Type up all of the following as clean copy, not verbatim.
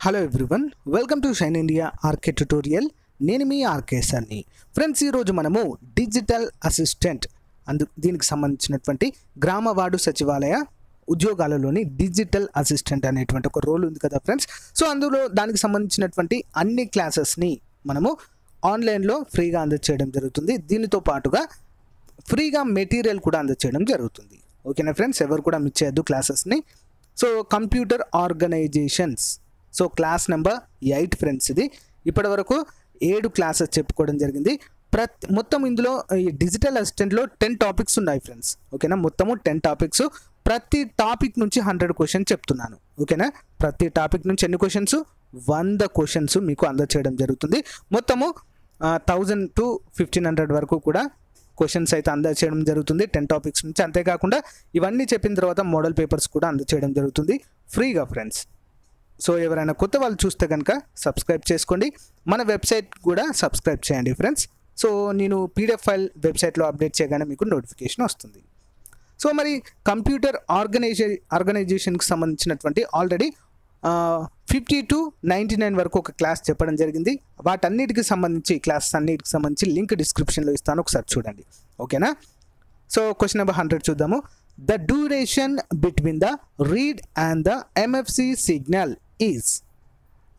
Hello everyone, welcome to Shine India RK tutorial. నేను మీ RK సార్ని. ఫ్రెండ్స్, ఈరోజు మనము డిజిటల్ అసిస్టెంట్ దీనికి సంబంధించినటువంటి గ్రామ వార్డు సచివాలయ ఉద్యోగాలలోని డిజిటల్ అసిస్టెంట్ అనేటువంటి ఒక రోల్ ఉంది కదా ఫ్రెండ్స్. సో అందులో దానికి సంబంధించినటువంటి అన్ని క్లాసెస్ని మనము ఆన్లైన్లో ఫ్రీగా అందజేయడం జరుగుతుంది. దీనితో పాటుగా ఫ్రీగా మెటీరియల్ కూడా అందజేయడం జరుగుతుంది. ఓకేనా ఫ్రెండ్స్, ఎవరు కూడా మిస్ చేయొద్దు క్లాసెస్ని. So computer organisations, so class number 8 friends. ఇది ఇప్పటి వరకు 7 క్లాసెస్ చెప్పుకోవడం జరిగింది. మొత్తం ఇందులో ఈ డిజిటల్ అసిస్టెంట్లో 10 టాపిక్స్ ఉన్నాయి ఫ్రెండ్స్. ఓకేనా, మొత్తము 10 టాపిక్స్. ప్రతి టాపిక్ నుంచి 100 క్వశ్చన్స్ చెప్తున్నాను. ఓకేనా, ప్రతి టాపిక్ నుంచి ఎన్ని క్వశ్చన్స్? 100 క్వశ్చన్స్ మీకు అందజేయడం జరుగుతుంది. మొత్తము 1000 to 1500 వరకు కూడా క్వశ్చన్స్ అయితే అందజేయడం జరుగుతుంది 10 టాపిక్స్ నుంచి. అంతేకాకుండా ఇవన్నీ చెప్పిన తర్వాత మోడల్ పేపర్స్ కూడా అందజేయడం జరుగుతుంది ఫ్రీగా ఫ్రెండ్స్. సో ఎవరైనా కొత్త వాళ్ళు చూస్తే కనుక సబ్స్క్రైబ్ చేసుకోండి. మన వెబ్సైట్ కూడా సబ్స్క్రైబ్ చేయండి ఫ్రెండ్స్. సో నేను పీడిఎఫ్ ఫైల్ వెబ్సైట్లో అప్డేట్ చేయగానే మీకు నోటిఫికేషన్ వస్తుంది. సో మరి కంప్యూటర్ ఆర్గనైజేషన్కి సంబంధించినటువంటి ఆల్రెడీ 50 to 99 వరకు ఒక క్లాస్ చెప్పడం జరిగింది. వాటన్నిటికి సంబంధించి క్లాసెస్ అన్నిటికి సంబంధించి లింక్ డిస్క్రిప్షన్లో ఇస్తాను, ఒకసారి చూడండి. ఓకేనా. సో క్వశ్చన్ నెంబర్ 100 చూద్దాము. The duration between the read and the MFC signal is,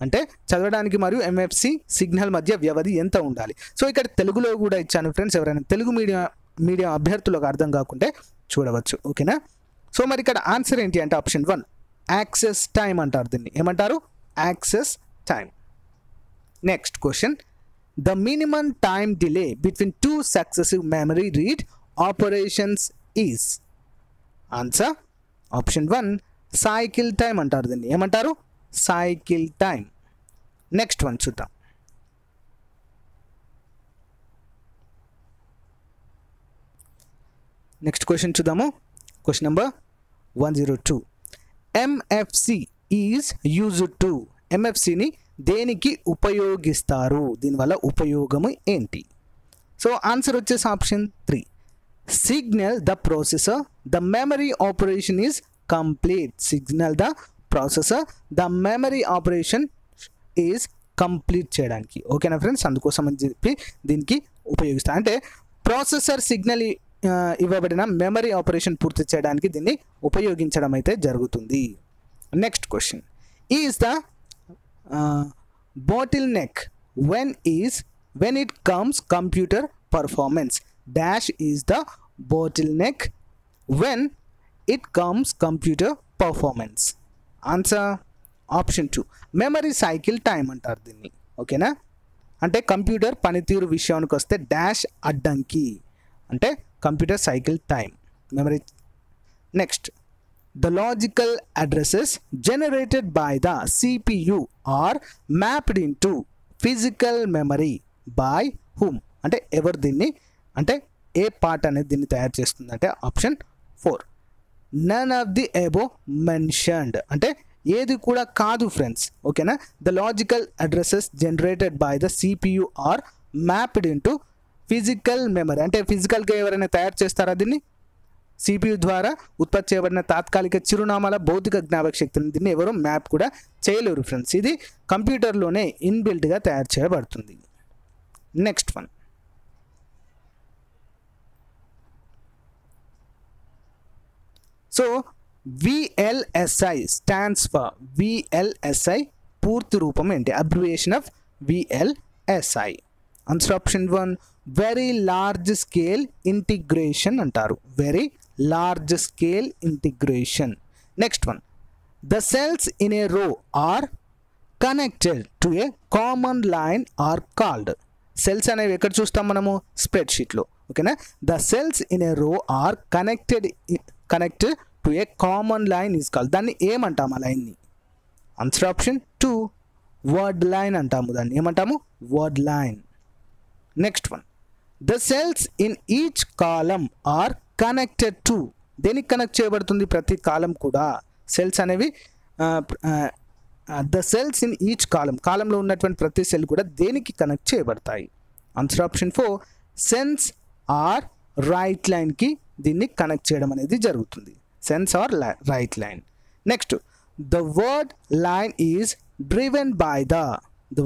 అంటే చదవడానికి మరియు ఎంఎఫ్సి సిగ్నల్ మధ్య వ్యవధి ఎంత ఉండాలి? సో ఇక్కడ తెలుగులో కూడా ఇచ్చాను ఫ్రెండ్స్. ఎవరైనా తెలుగు మీడియం అభ్యర్థులకు అర్థం కాకుంటే చూడవచ్చు. ఓకేనా. సో మరి ఇక్కడ ఆన్సర్ ఏంటి అంటే ఆప్షన్ 1 యాక్సెస్ టైం అంటారు. దీన్ని ఏమంటారు? Access time. Next question, the minimum time delay between 2 successive memory read operations is. Answer option 1 cycle time అంటారు. దీన్ని ఏమంటారు? Cycle time. నెక్స్ట్ వన్ చూద్దాం. నెక్స్ట్ క్వశ్చన్ చూద్దాము. Question number 102. MFC is used to, ఎంఎఫ్సిని దేనికి ఉపయోగిస్తారు? దీనివల్ల ఉపయోగము ఏంటి? సో ఆన్సర్ వచ్చేసి option 3 signal the processor the memory operation is complete. Signal the processor the memory operation is complete చేయడానికి. ఓకేనా ఫ్రెండ్స్, అందుకోసం అని చెప్పి దీనికి ఉపయోగిస్తారు. అంటే ప్రాసెసర్ సిగ్నల్ ఇవ్వబడిన మెమరీ ఆపరేషన్ పూర్తి చేయడానికి దీన్ని ఉపయోగించడం అయితే జరుగుతుంది. Next question, is the bottle neck when it comes computer performance dash is the bottleneck when it comes computer performance. Answer option 2 memory cycle time అంటారు దీన్ని. ఓకేనా, అంటే కంప్యూటర్ పనితీరు విషయానికి వస్తే డాష్ అడ్డంకి అంటే computer cycle time memory. Next, the logical addresses generated by the CPU are mapped into physical memory by whom, అంటే ఎవరు దీన్ని, అంటే ఏ పార్ట్ అనేది దీన్ని తయారు చేస్తుంది అంటే option 4 none of the above mentioned, అంటే ఏది కూడా కాదు ఫ్రెండ్స్. ఓకేనా, the logical addresses generated by the CPU are mapped into physical memory, అంటే ఫిజికల్గా ఎవరైనా తయారు చేస్తారా దీన్ని? CPU ద్వారా ఉత్పత్తి చేయబడిన తాత్కాలిక చిరునామాల భౌతిక జ్ఞాపక శక్తిని దీన్ని ఎవరు మ్యాప్ కూడా చేయలేరు ఫ్రెండ్స్. ఇది కంప్యూటర్లోనే ఇన్బిల్ట్గా తయారు చేయబడుతుంది. Next one, so VLSI stands for, VLSI పూర్తి రూపం ఏంటి? Abbreviation of VLSI. Answer option 1 very large scale integration అంటారు. Very large scale integration. Next one, the cells in a row are connected to a common line are called. Cells అనేవి ఎక్కడ చూస్తాం మనము? స్ప్రెడ్షీట్లో. ఓకేనా, the cells in a row are connected to a common line is called. దాన్ని ఏమంటాము ఆ లైన్ని? Answer option 2 word line అంటాము. దాన్ని ఏమంటాము? Word line. Next one, the cells in each column are connected to, దేనికి కనెక్ట్ చేయబడుతుంది? ప్రతి కాలం కూడా. సెల్స్ అనేవి ద సెల్స్ ఇన్ ఈచ్ కాలంలో ఉన్నటువంటి ప్రతి సెల్ కూడా దేనికి కనెక్ట్ చేయబడతాయి? Answer option 4 sense or write లైన్కి దీన్ని కనెక్ట్ చేయడం అనేది జరుగుతుంది. Sense or write line. Next, the word line is driven by the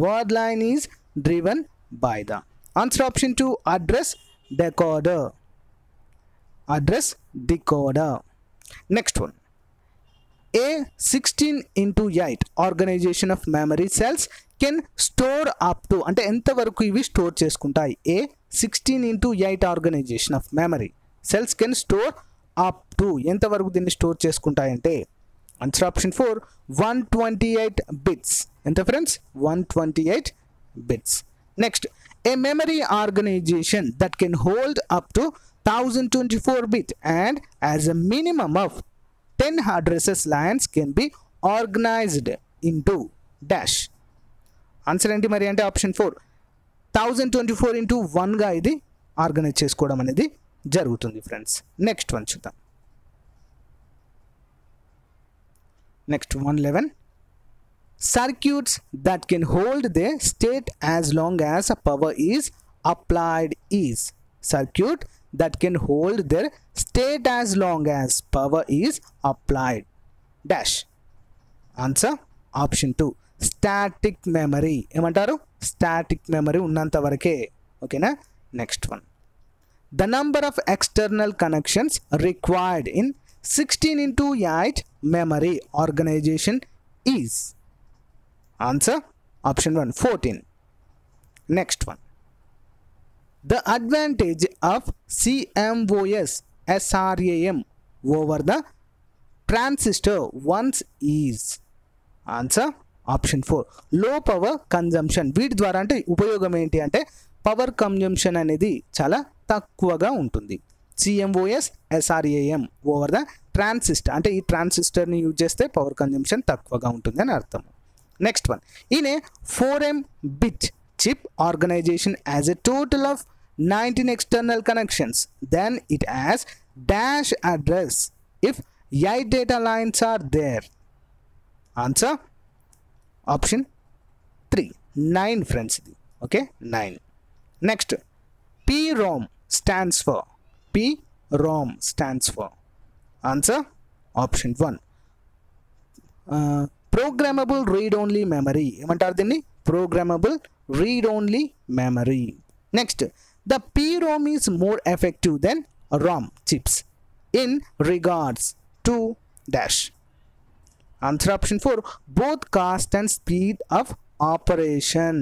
word line is driven by the. Answer option 2, address decoder. Address decoder. Next one, a 16 into 8 organization of memory cells can store up to, అంటే ఎంతవరకు ఇవి store చేసుకుంటాయి? a 16 into 8 organization of memory cells can store up to, ఎంతవరకు దీన్ని store చేసుకుంటాయి అంటే answer option 4, 128 bits. ఎంత friends? 128 bits. Next, a memory organization that can hold up to 1024 bit and as a minimum of 10 addresses lines can be organized into dash. Answer ఏంటి మరి అంటే option 4, 1024 into 1గా ఇది organise చేసుకోవడం అనేది జరుగుతుంది friends. Next one చూద్దాం. Next 111, circuits that can hold their state as long as a power is applied is. Circuit that can hold their state as long as power is applied dash. Answer option 2, static memory. ఏమంటారు? Static memory ఉన్నంత వరకే. ఓకేనా? Next one, the number of external connections required in 16 into 8 memory organization is. Answer option 1, 14. Next one, the advantage of CMOS SRAM over the transistor ones is. Answer option 4, low power consumption. వీటి ద్వారా అంటే ఉపయోగం ఏంటి అంటే power consumption అనేది చాలా తక్కువగా ఉంటుంది. CMOS SRAM over the transistor అంటే ఈ ట్రాన్సిస్టర్ని యూజ్ చేస్తే పవర్ కన్జంప్షన్ తక్కువగా ఉంటుంది అని అర్థం. Next one, in a 4M bit chip organization as a total of 19 external connections, then it has dash address if 8 data lines are there. Answer option 3, 9 friends. Okay, 9. Next, PROM stands for. PROM stands for. Answer option 1, programmable read only memory. ఏమంటారు దీన్ని? programmable read only memory. Next, the PROM is more effective than ROM chips in regards to dash. Answer option 4, both cost and speed of operation.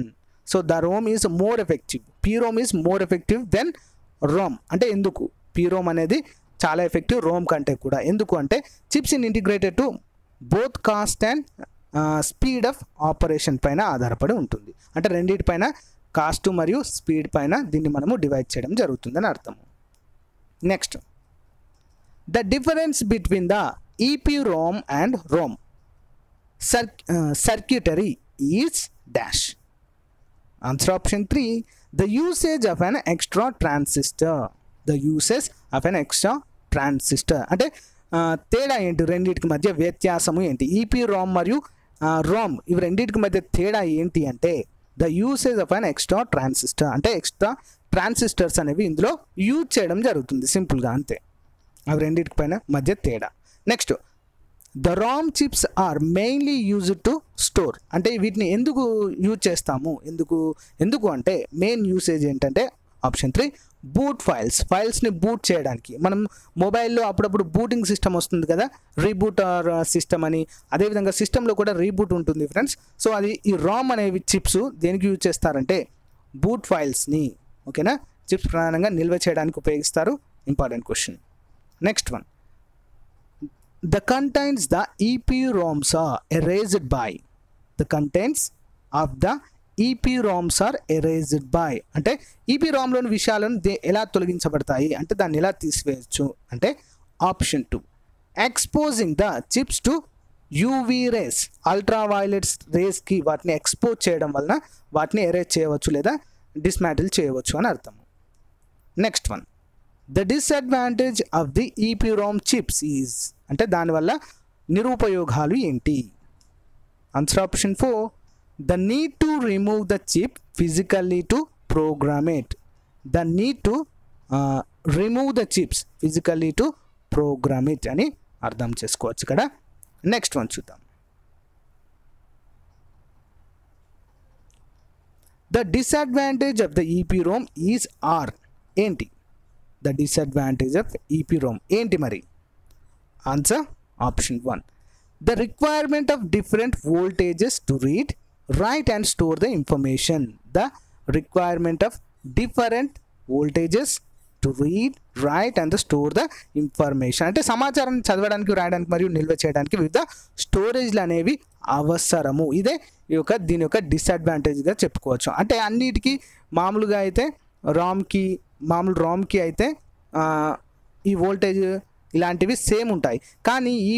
So the ROM is more effective. PROM is more effective than ROM. అంటే ఎందుకు? PROM అనేది చాలా effective ROM కంటే కూడా. ఎందుకు అంటే chips in integrated to both cost and speed of operation పైన ఆధారపడి ఉంటుంది. అంటే రెండింటిపైన కాస్ట్ మరియు స్పీడ్ పైన దీన్ని మనము డివైడ్ చేయడం జరుగుతుందని అర్థము. Next, the difference between the EPROM and ROM circuitry is dash. Answer option 3, the usage of an extra transistor. The usage of an extra transistor. అంటే తేడా ఏంటి? రెండింటికి మధ్య వ్యత్యాసము ఏంటి? EPROM మరియు ROM ఇవి రెండింటికి మధ్య తేడా ఏంటి అంటే the usage of an extra transistor. అంటే ఎక్స్ట్రా ట్రాన్సిస్టర్స్ అనేవి ఇందులో యూజ్ చేయడం జరుగుతుంది సింపుల్గా, అంతే. అవి రెండింటికి పైన మధ్య తేడా. Next, the ROM chips are mainly used to store. అంటే వీటిని ఎందుకు యూజ్ చేస్తాము? ఎందుకు అంటే మెయిన్ యూసేజ్ ఏంటంటే ఆప్షన్ 3, బూట్ ఫైల్స్ని బూట్ చేయడానికి. మనం మొబైల్లో అప్పుడప్పుడు బూటింగ్ సిస్టమ్ వస్తుంది కదా, రీబూట్ సిస్టమ్ అని. అదేవిధంగా సిస్టంలో కూడా రీబూట్ ఉంటుంది ఫ్రెండ్స్. సో అది ఈ ROM అనేవి చిప్స్ దేనికి యూజ్ చేస్తారంటే బూట్ ఫైల్స్ని, ఓకేనా, చిప్స్ ప్రధానంగా నిల్వ చేయడానికి ఉపయోగిస్తారు. Important question. Next one, the contents the EPROMs are erased by. The contents of the EPROMs are erased by. అంటే EPROMలోని విషయాలను ఎలా తొలగించబడతాయి అంటే దాన్ని ఎలా తీసివేయచ్చు అంటే option 2, exposing the chips to UV rays, ultraviolet రేస్కి వాటిని ఎక్స్పోజ్ చేయడం వలన వాటిని ఎరేజ్ చేయవచ్చు లేదా డిస్మాంటిల్ చేయవచ్చు అని అర్థం. Next one, the disadvantage of the EPROM chips is. అంటే దానివల్ల నిరుపయోగాలు ఏంటి? Answer option 4, the need to remove the chip physically to program it. The need to remove the chips physically to program it అని అర్థం చేసుకోవచ్చు ఇక్కడ. Next one చూద్దాం. The disadvantage of ద EPROM is are. ఏంటి ద డిసడ్వాంటేజ్ ఆఫ్ EPROM ఏంటి మరి? Answer option 1. The requirement of different voltages to read, write and store the information. The requirement of different voltages to read, write and store the information. అంటే సమాచారాన్ని చదవడానికి, రాయడానికి మరియు నిల్వ చేయడానికి వివిధ స్టోరేజ్లు అనేవి అవసరము. ఇదే దీని యొక్క డిసడ్వాంటేజ్గా చెప్పుకోవచ్చు. అంటే అన్నిటికీ మామూలుగా అయితే మామూలు రామ్కి అయితే ఈ వోల్టేజ్ ఇలాంటివి సేమ్ ఉంటాయి. కానీ ఈ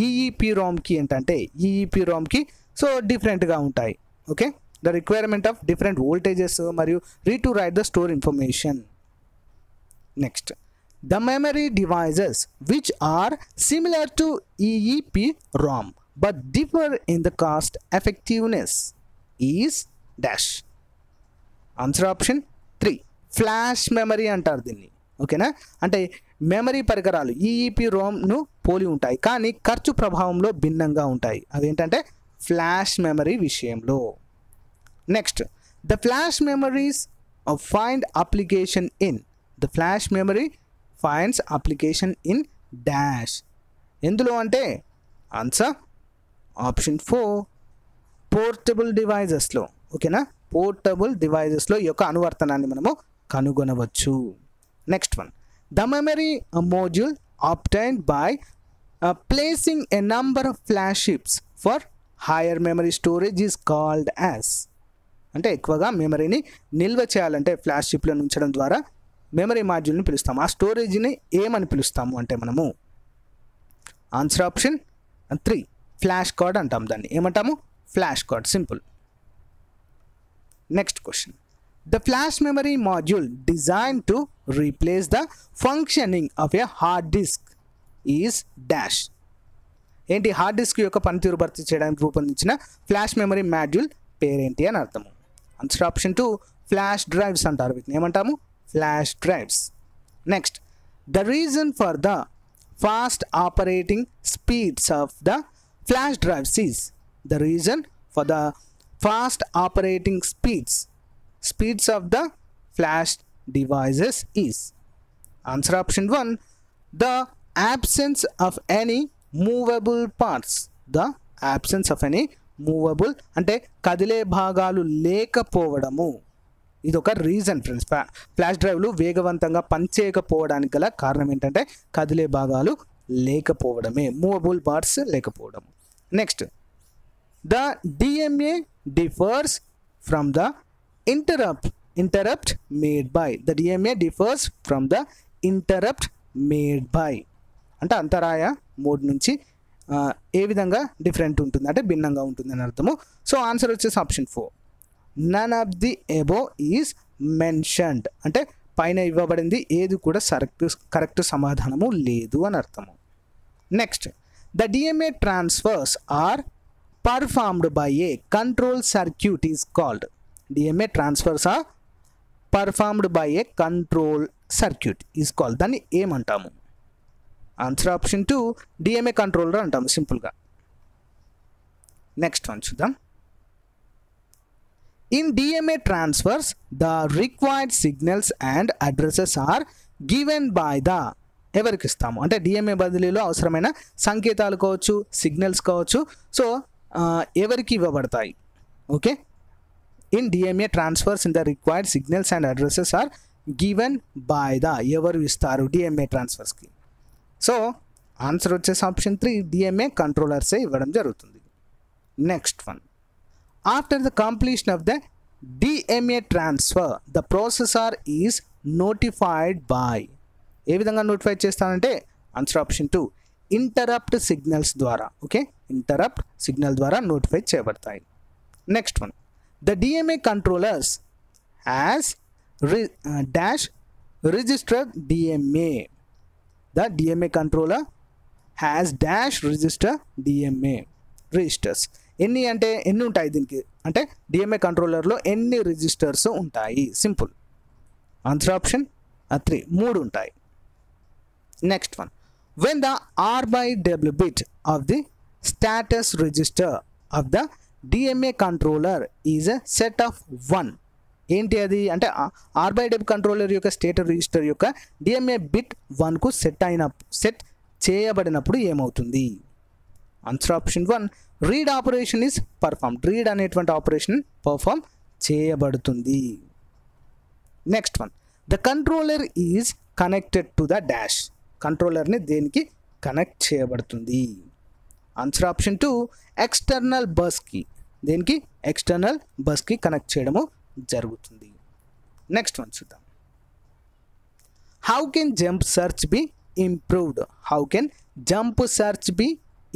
EEPROMకి ఏంటంటే EEPROMకి సో డిఫరెంట్గా ఉంటాయి. Okay, the requirement of different voltages మరియు read to write the store information. Next, the memory devices which are similar to EEPROM but differ in the cost effectiveness is dash. Answer option 3. Flash memory అంటారు దీన్ని. ఓకేనా, అంటే memory పరికరాలు EEPROMను పోలి ఉంటాయి కానీ ఖర్చు ప్రభావంలో భిన్నంగా ఉంటాయి. అదేంటంటే ఫ్లాష్ మెమరీ విషయంలో. Next, the flash memories find application in. The flash memory finds application in dash. ఎందులో అంటే ఆన్సర్ ఆప్షన్ 4. పోర్టబుల్ డివైజెస్లో. ఓకేనా, పోర్టబుల్ డివైజెస్లో ఈ యొక్క అనువర్తనాన్ని మనము కనుగొనవచ్చు. Next one, the memory module obtained by placing a number of flash chips for higher memory storage is called as. అంటే ఎక్కువగా మెమరీని నిల్వ చేయాలంటే ఫ్లాష్ చిప్లను ఉంచడం ద్వారా మెమరీ మాడ్యూల్ని పిలుస్తాము. ఆ స్టోరేజ్ని ఏమని పిలుస్తాము అంటే మనము ఆన్సర్ ఆప్షన్ 3. ఫ్లాష్ కార్డ్ అంటాం. దాన్ని ఏమంటాము? Flash card. Simple. Next question, the flash memory module design to replace the functioning of a hard disk is dash. ఏంటి? హార్డ్ డిస్క్ యొక్క పనితీరు భర్తీ చేయడానికి రూపొందించిన ఫ్లాష్ మెమరీ మాడ్యూల్ పేరేంటి అని అర్థము. Answer option 2. ఫ్లాష్ డ్రైవ్స్ అంటారు. వీటిని ఏమంటాము? Flash drives. Next, the reason for the fast operating speeds of the flash drives is. The reason for the fast operating speeds of the flash devices is. Answer option 1. The absence of any movable parts. The absence of any movable అంటే కదిలే భాగాలు లేకపోవడము. ఇది ఒక reason friends. Flash డ్రైవ్లు వేగవంతంగా పనిచేయకపోవడానికి గల కారణం ఏంటంటే కదిలే భాగాలు లేకపోవడమే, మూవబుల్ పార్ట్స్ లేకపోవడం. Next, the DMA differs from the interrupt made by. The DMA differs from the interrupt made by. అంటే అంతరాయ మోడ్ నుంచి ఏ విధంగా డిఫరెంట్ ఉంటుంది అంటే భిన్నంగా ఉంటుంది అని అర్థము. సో ఆన్సర్ వచ్చేసి option 4. None of the above is mentioned. అంటే పైన ఇవ్వబడింది ఏది కూడా కరెక్ట్ సమాధానము లేదు అని అర్థము. Next, the DMA transfers are performed by a control circuit is called. DMA transfers are performed by a control circuit is called. దాన్ని ఏమంటాము? Answer option 2. DMA కంట్రోలర్ అంటాము సింపుల్గా. నెక్స్ట్ వన్ చూద్దాం. In DMA transfers, the required signals and addresses are given by the. ఎవరికి ఇస్తాము అంటే DMA బదిలీలో అవసరమైన సంకేతాలు కావచ్చు, సిగ్నల్స్ కావచ్చు. సో ఎవరికి ఇవ్వబడతాయి? Okay, in DMA transfers in the required signals and addresses are given by the. ఎవరు ఇస్తారు DMA ట్రాన్స్ఫర్స్కి? సో ఆన్సర్ వచ్చేసి ఆప్షన్ 3. DMA కంట్రోలర్సే ఇవ్వడం జరుగుతుంది. Next one, after the completion of the DMA transfer, the processor is notified by. ఏ విధంగా notify చేస్తానంటే answer option 2. Interrupt signals ద్వారా. ఓకే, ఇంటరప్ట్ సిగ్నల్ ద్వారా నోటిఫై చేయబడతాయి. Next one, the DMA controllers has dash register DMA. The DMA controller has dash register DMA registers. ఎన్ని అంటే ఎన్ని ఉంటాయి దీనికి అంటే DMA కంట్రోలర్లో ఎన్ని రిజిస్టర్స్ ఉంటాయి? సింపుల్. Answer option 3. 3 ఉంటాయి. Next one, when the R/W bit of the status register of the DMA controller is a set of 1. ఏంటి అది అంటే ఆర్ బై డెప్ కంట్రోలర్ యొక్క స్టేటర్ రిజిస్టర్ యొక్క డిఎంఏ బిట్ 1కు సెట్ చేయబడినప్పుడు ఏమవుతుంది? Answer option 1 read operation is perform. Read అనేటువంటి ఆపరేషన్ పర్ఫామ్ చేయబడుతుంది. Next one, the controller is connected to the dash. కంట్రోలర్ని దేనికి కనెక్ట్ చేయబడుతుంది? ఆన్సర్ ఆప్షన్ 2 ఎక్స్టర్నల్ బస్కి. దేనికి? ఎక్స్టర్నల్ బస్కి కనెక్ట్ చేయడము జరుగుతుంది. నెక్స్ట్ వన్ చూద్దాం. How can jump search be improved? How can jump search be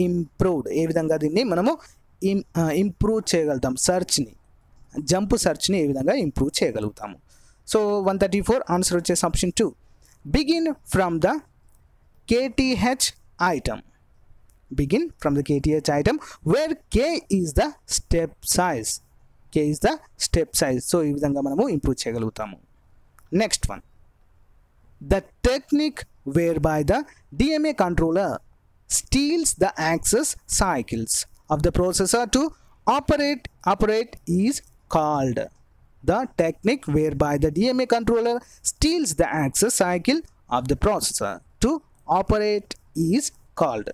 improved? ఏ విధంగా దీన్ని మనము ఇంప్రూవ్ చేయగలుగుతాం? సెర్చ్ని, జంప్ సెర్చ్ని ఏ విధంగా ఇంప్రూవ్ చేయగలుగుతాము? సో 134 ఆన్సర్ వచ్చేసి option 2 begin from the KTH item. Begin from the KTH item where K is the step size. K is the step size. So ఈ విధంగా మనము ఇంప్రూవ్ చేయగలుగుతాము. Next one, the technique whereby the DMA controller steals the access cycles of the processor to operate is called. The technique whereby the DMA controller steals the access cycle of the processor to operate is called.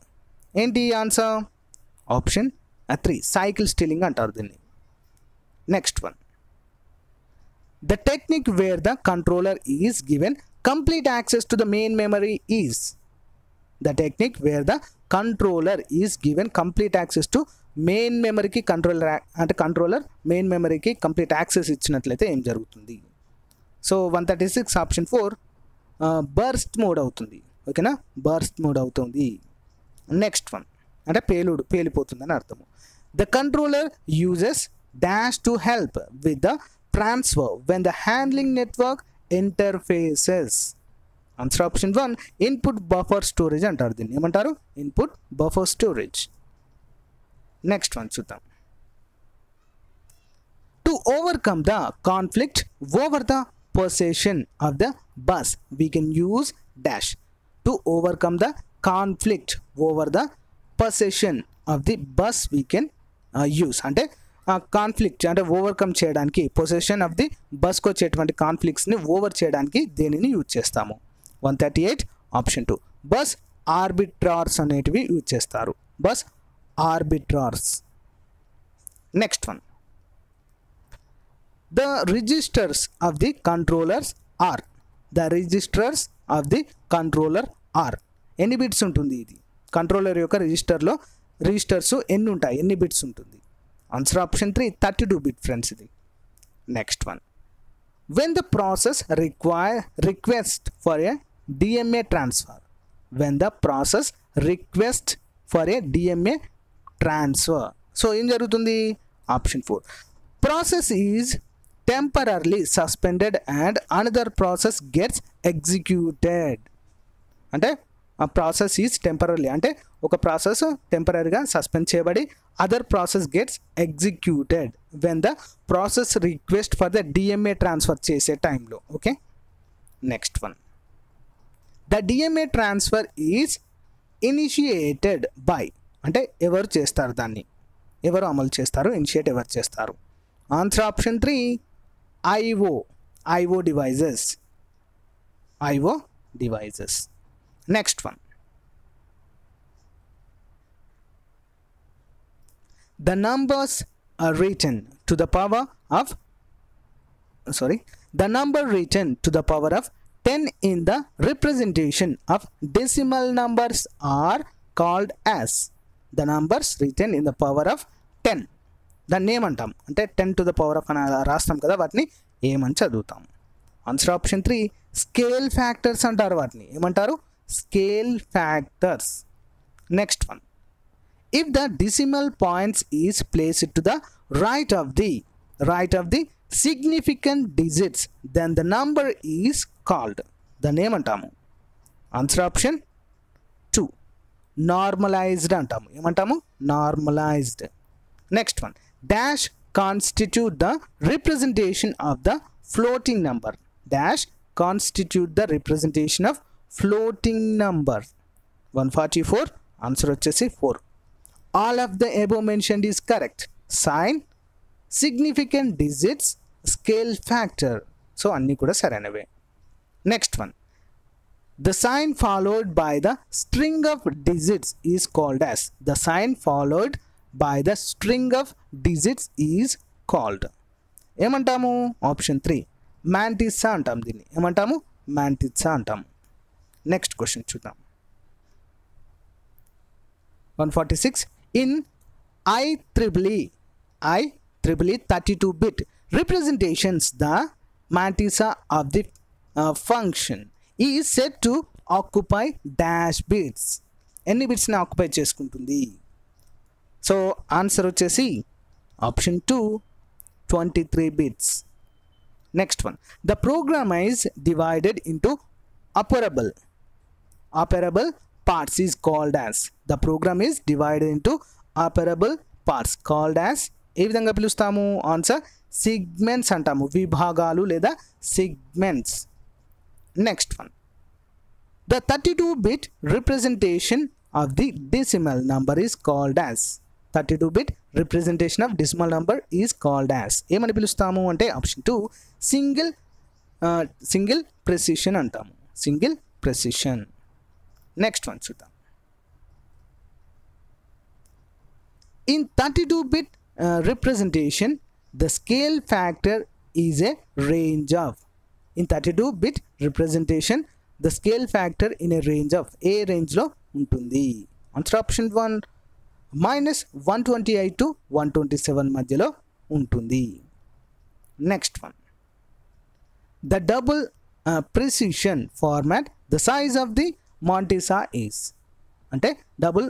ఏంటి answer? Option 3 cycle stealing అంటారు దీన్ని. Next one, the technique wear the controller is given complete access to the main memory is. The technique wear the controller is given complete access to main మెమరీకి controller main మెమరీకి complete access ఇచ్చినట్లయితే ఏం జరుగుతుంది? So 136 option 4 burst mode అవుతుంది. ఓకేనా, burst mode అవుతుంది. Next one అంటే పేలిపోతుందని అర్థము. The controller uses dash to help with the transfer when the handling network interfaces. Answer option 1 input buffer storage అంటారు దీన్ని. ఏమంటారు? Input buffer storage. Next one చూద్దాం. To overcome the conflict over the position of the bus we can use dash. To overcome the conflict over the position of the bus we can use. అంటే conflict అంటే overcome చేయడానికి, position of the బస్కి వచ్చేటువంటి కాన్ఫ్లిక్ట్స్ని over చేయడానికి దేనిని use చేస్తాము? 138 option 2 bus ఆర్బిట్రార్స్ అనేటివి use చేస్తారు. Bus arbitrators. Next one, the registers of the controllers are. The registers of the controller are. ఎన్ని బిట్స్ ఉంటుంది ఇది? కంట్రోలర్ యొక్క రిజిస్టర్స్ ఎన్ని ఉంటాయి? ఎన్ని బిట్స్ ఉంటుంది? ఆన్సర్ ఆప్షన్ 3 32 బిట్ ఫ్రెండ్స్ ఇది. Next one, when the process request for a DMA transfer. When the process request for a DMA transfer. So ఏం జరుగుతుంది? Option 4 process is temporarily suspended and another process gets executed. అంటే ఆ process is temporary అంటే ఒక process టెంపరీగా suspend చేయబడి other process gets executed when the process request for the DMA transfer చేసే టైంలో. Okay, next one, the DMA transfer is initiated by. అంటే ఎవరు చేస్తారు దాన్ని? ఎవరు అమలు చేస్తారు? ఇనిషియేట్ ఎవరు చేస్తారు? Answer option 3 IO devices. IO devices. Next one, the numbers are written to the power of the number written to the power of 10 in the representation of decimal numbers are called as. The numbers written in the power of 10 దాన్ని ఏమంటాం అంటే 10 to the power of అని రాస్తాం కదా, వాటిని ఏమని చదువుతాం? Answer option 3 scale factors అంటారు. వాటిని ఏమంటారు? Scale factors. Next one, if the decimal points is placed to the right of the significant digits then the number is called. దాన్ని ఏమంటాము? ఆన్సర్ ఆప్షన్ 2 నార్మలైజ్డ్ అంటాము. ఏమంటాము? Normalised. Next one, dash constitute the representation of the floating number. Dash constitute the representation of floating number. 144 answer వచ్చేసి 4. All of the above mentioned is correct. Sign, significant digits, scale factor. So అన్నీ కూడా సరైనవే. Next one, the sign followed by the string of digits is called as. The sign followed by the string of digits is called. ఏమంటాము? Option 3 mantissa అంటాం. దీన్ని ఏమంటాము? Mantissa అంటాము. Next question చూద్దాం. 146, in IEEE 32-bit representations, the mantissa of the function is said to occupy dash bits. ఎన్ని బిట్స్ని occupy చేసుకుంటుంది? So answer వచ్చేసి option 2 23 bits. Next one, the program is divided into operable parts is called as. The program is divided into operable parts called as. ఏ విధంగా పిలుస్తాము? Answer segments అంటాము. విభాగాలు లేదా segments. Next one, the 32-bit representation of the decimal number is called as. 32-bit representation of decimal number is called as. ఏమని పిలుస్తాము అంటే option 2 single precision అంటాము. Single precision. Next one చూద్దాం. In 32-bit representation, the scale factor is a range of. In 32-bit representation, the scale factor in a range of. ఏ రేంజ్లో ఉంటుంది? Answer option 1 -128 to 127 మధ్యలో ఉంటుంది. Next one, the double precision format, the size of the mantissa is. అంటే double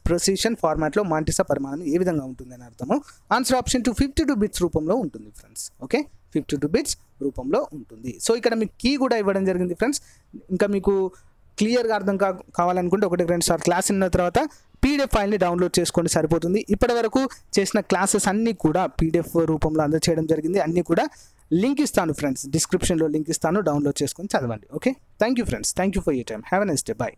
precision ఫార్మాట్లో మాంటిసా పరిమాణం ఏ విధంగా ఉంటుంది అని అర్థము. ఆన్సర్ ఆప్షన్ 2 52 బిట్స్ రూపంలో ఉంటుంది ఫ్రెండ్స్. ఓకే, 52 బిట్స్ రూపంలో ఉంటుంది. సో ఇక్కడ మీకు కీ కూడా ఇవ్వడం జరిగింది ఫ్రెండ్స్. ఇంకా మీకు క్లియర్గా అర్థం కావాలనుకుంటే 1-2 సార్లు క్లాస్ విన్న తర్వాత పీడిఎఫ్ ఫైల్ని డౌన్లోడ్ చేసుకోండి, సరిపోతుంది. ఇప్పటి వరకు చేసిన క్లాసెస్ అన్నీ కూడా పీడిఎఫ్ రూపంలో అందజేయడం జరిగింది. అన్నీ కూడా లింక్ ఇస్తాను ఫ్రెండ్స్, డిస్క్రిప్షన్లో లింక్ ఇస్తాను, డౌన్లోడ్ చేసుకొని చదవండి. Okay, thank you friends, thank you for your time. Have a nice day. Bye.